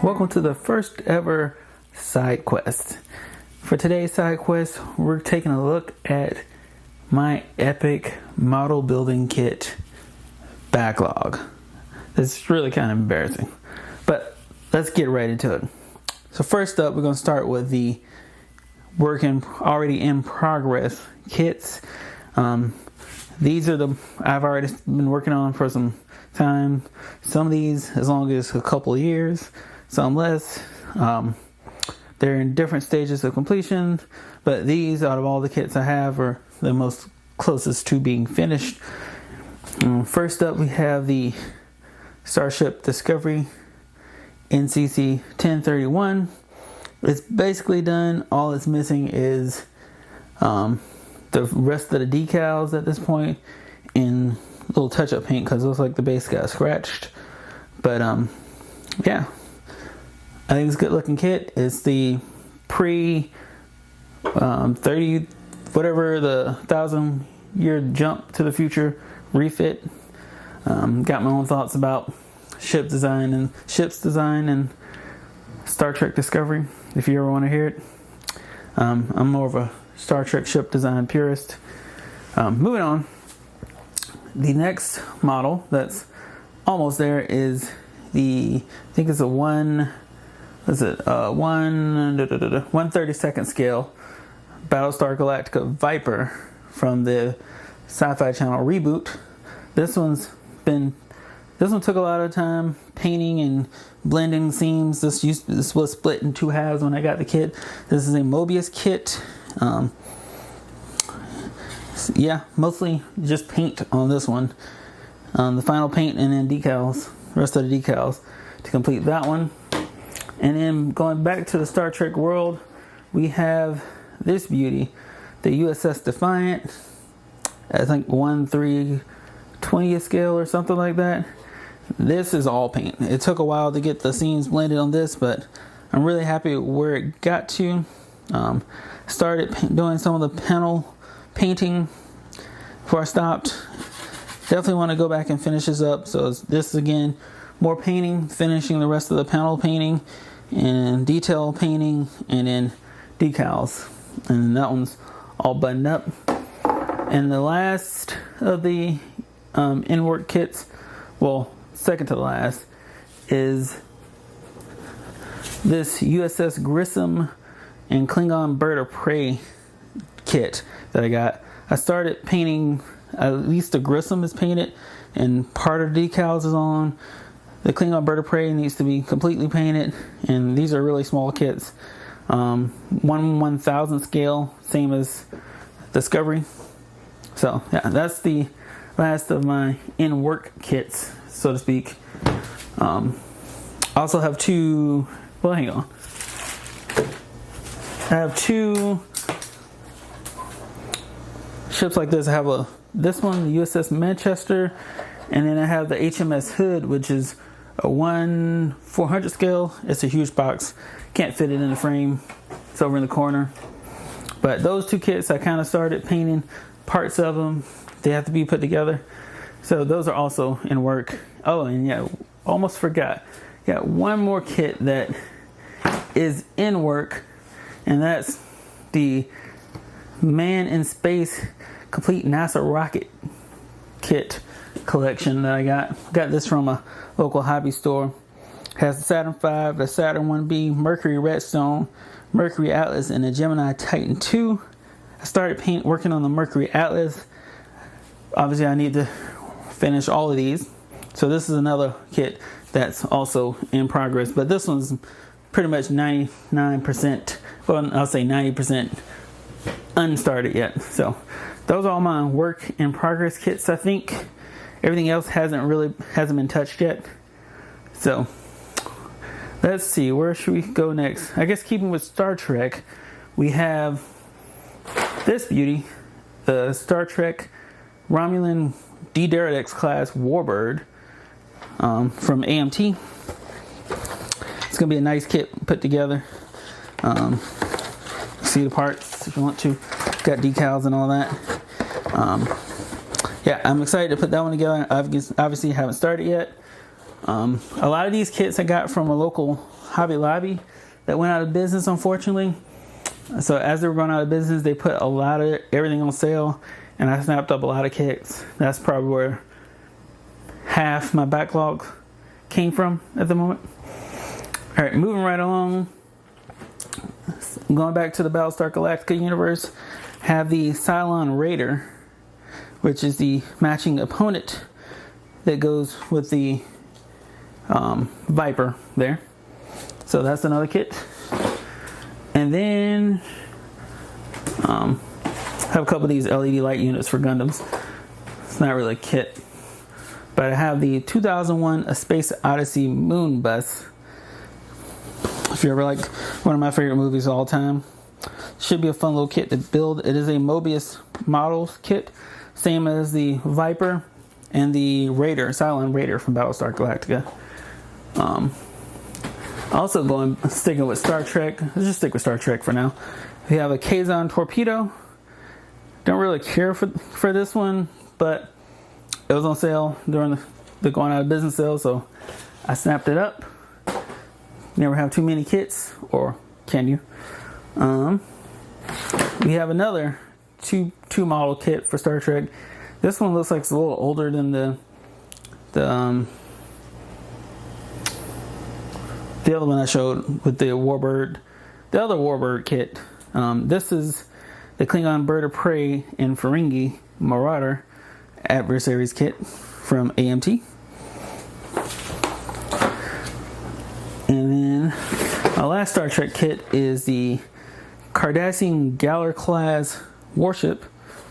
welcome to the first ever side quest. For today's side quest, we're taking a look at my epic model building kit, Backlog. It's really kind of embarrassing, but let's get right into it. So first up, we're going to start with the already in progress kits. These are the I've already been working on for some time. Some of these as long as a couple of years, some less. They're in different stages of completion, but these out of all the kits I have are the most closest to being finished. First up, we have the Starship Discovery NCC 1031. It's basically done. All it's missing is the rest of the decals at this point in little touch-up paint because it looks like the base got scratched. But yeah, I think it's a good looking kit. It's the pre 30 whatever, the 1,000-year jump to the future refit. Got my own thoughts about ships design and Star Trek Discovery, if you ever want to hear it. I'm more of a Star Trek ship design purist. Moving on, the next model that's almost there is I think it's a 1/32nd scale Battlestar Galactica Viper from the Sci-Fi Channel reboot. This one took a lot of time painting and blending seams. This was split in two halves when I got the kit. This is a Mobius kit. Yeah, mostly just paint on this one. The final paint and then decals, rest of the decals to complete that one. And then going back to the Star Trek world, we have this beauty, the USS Defiant. I think 1/320th scale or something like that. This is all paint. It took a while to get the seams blended on this, but I'm really happy where it got to. Started doing some of the panel painting before I stopped. Definitely want to go back and finish this up. So this is again more painting, finishing the rest of the panel painting and detail painting, and then decals. And that one's all buttoned up. And the last of the in-work kits, well, second to the last, is this USS Grissom and Klingon Bird of Prey kit that I got. I started painting, at least the Grissom is painted and part of the decals is on. The Klingon Bird of Prey needs to be completely painted, and these are really small kits. 1/1000 scale, same as Discovery. So yeah, that's the last of my in-work kits, so to speak. I also have two, well, hang on. I have two ships like this. I have this one, the USS Manchester, and then I have the HMS Hood, which is a 1/400 scale. It's a huge box. Can't fit it in the frame. It's over in the corner. But those two kits, I kind of started painting parts of them. They have to be put together. So those are also in work. Oh, and yeah, almost forgot. Got one more kit that is in work, and that's the Man in Space Complete NASA Rocket Kit collection that I got. Got this from a local hobby store. Has the Saturn V, the Saturn 1B, Mercury Redstone, Mercury Atlas, and the Gemini Titan II. I started working on the Mercury Atlas. Obviously, I need to finish all of these. So this is another kit that's also in progress. But this one's pretty much 99%, well, I'll say 90% unstarted yet. So those are all my work in progress kits. I think everything else hasn't been touched yet. So let's see, where should we go next? I guess keeping with Star Trek, we have this beauty, the Star Trek Romulan D-Deridex class Warbird from AMT. It's gonna be a nice kit put together. See the parts if you want to. Got decals and all that. Yeah, I'm excited to put that one together. I obviously haven't started yet. A lot of these kits I got from a local Hobby Lobby that went out of business, unfortunately. So as they were going out of business, they put a lot of everything on sale, and I snapped up a lot of kits. That's probably where half my backlog came from at the moment. All right, moving right along. Going back to the Battlestar Galactica universe, have the Cylon Raider, which is the matching opponent that goes with the Viper there. So that's another kit. And then have a couple of these LED light units for Gundams. It's not really a kit, but I have the 2001 A Space Odyssey Moon Bus. If you ever like one of my favorite movies of all time, should be a fun little kit to build. It is a Mobius models kit, same as the Viper and the Raider, Cylon Raider from Battlestar Galactica. Also sticking with Star Trek. Let's just stick with Star Trek for now. We have a Kaizon Torpedo. Don't really care for this one, but it was on sale during the going out of business sale, so I snapped it up. Never have too many kits, or can you? We have another two model kit for Star Trek. This one looks like it's a little older than the other one I showed with the Warbird, the other Warbird kit. This is the Klingon Bird of Prey and Ferengi Marauder Adversaries kit from AMT. And then my last Star Trek kit is the Cardassian Galler class warship.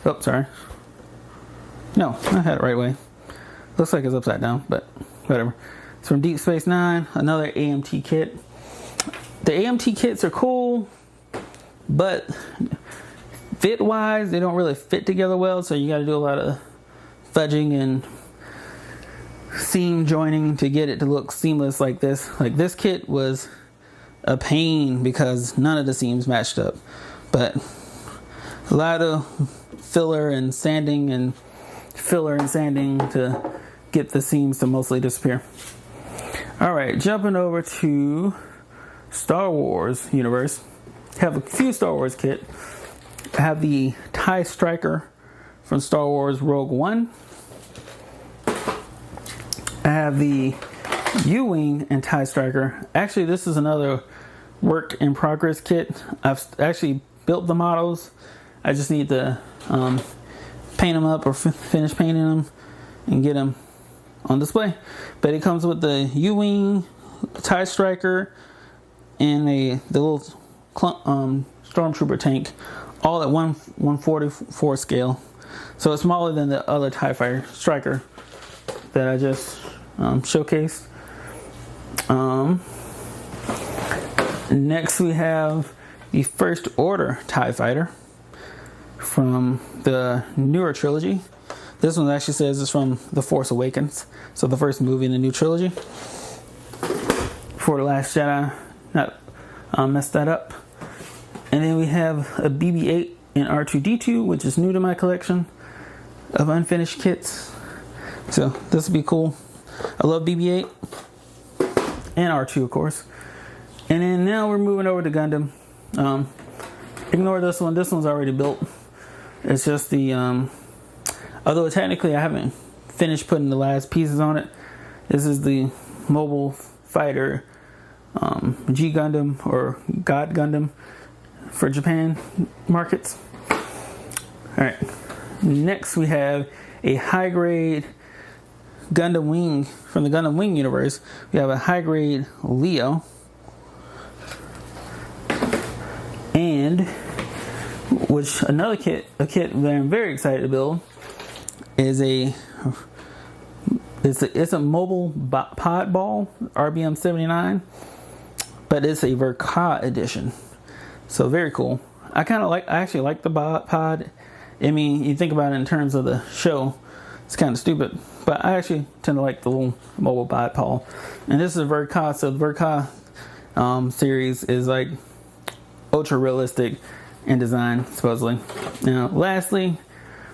Oh, sorry. No, I had it right way. Looks like it's upside down, but whatever. It's from Deep Space Nine, another AMT kit. The AMT kits are cool, but fit-wise, they don't really fit together well, so you got to do a lot of fudging and seam joining to get it to look seamless like this. Like this kit was a pain because none of the seams matched up, but a lot of filler and sanding to get the seams to mostly disappear. All right, jumping over to Star Wars universe. Have a few Star Wars kit. I have the TIE Striker from Star Wars Rogue One. I have the U-Wing and TIE Striker. Actually, this is another work in progress kit. I've actually built the models. I just need to paint them up or finish painting them and get them on display. But it comes with the U-Wing, TIE Striker, and the little Stormtrooper tank, all at 1/144 scale. So it's smaller than the other TIE Fighter Striker that I just showcased. Next we have the First Order TIE Fighter from the newer trilogy. This one actually says it's from The Force Awakens, so the first movie in the new trilogy. For The Last Jedi, not messed that up. And then we have a BB-8 and R2-D2, which is new to my collection of unfinished kits. So this will be cool. I love BB-8 and R2, of course. And then now we're moving over to Gundam. Ignore this one. This one's already built. It's just the although technically I haven't finished putting the last pieces on it. This is the Mobile Fighter G Gundam or God Gundam for Japan markets. Alright, next we have a high grade Gundam Wing from the Gundam Wing universe. We have a high grade Leo, and which another kit, a kit that I'm very excited to build, is it's a mobile pod ball, RBM 79, but it's a Verka edition. So very cool. I actually like the pod. I mean, you think about it in terms of the show, it's kind of stupid, but I actually tend to like the little mobile pod ball. And this is a Verka, so the Verka series is like ultra realistic in design, supposedly. Now, lastly,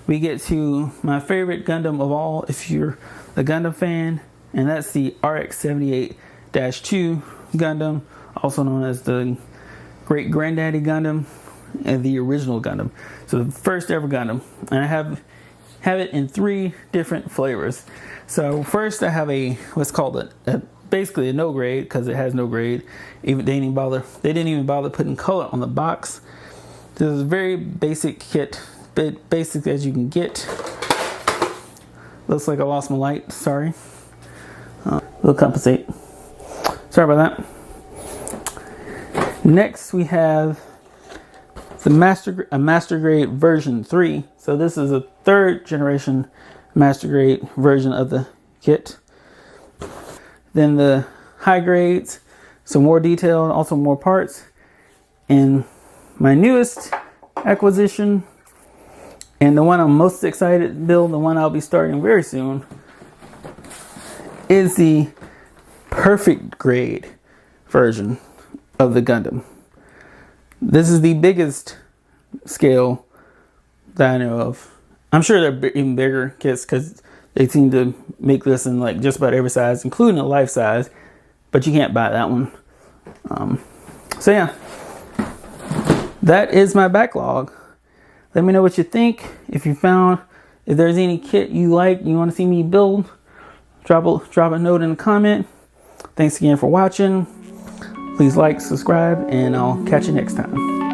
we get to my favorite Gundam of all, if you're a Gundam fan, and that's the RX-78-2 Gundam also known as the Great Granddaddy Gundam and the original Gundam. So the first ever Gundam, and I have it in 3 different flavors. So first I have what's called basically a no grade, because it has no grade. They didn't even bother putting color on the box. This is a very basic kit, basic as you can get. Looks like I lost my light. Sorry. We'll compensate. Sorry about that. Next we have the master grade version 3. So this is a 3rd generation master grade version of the kit. Then the high grades, some more detail and also more parts. And my newest acquisition, and the one I'm most excited to build, the one I'll be starting very soon, is the perfect grade version of the Gundam. This is the biggest scale that I know of. I'm sure they're even bigger kits, because they seem to make this in like just about every size, including a life size, but you can't buy that one. So yeah, that is my backlog. Let me know what you think. If there's any kit you want to see me build, drop a note in the comment. Thanks again for watching. Please like, subscribe, and I'll catch you next time.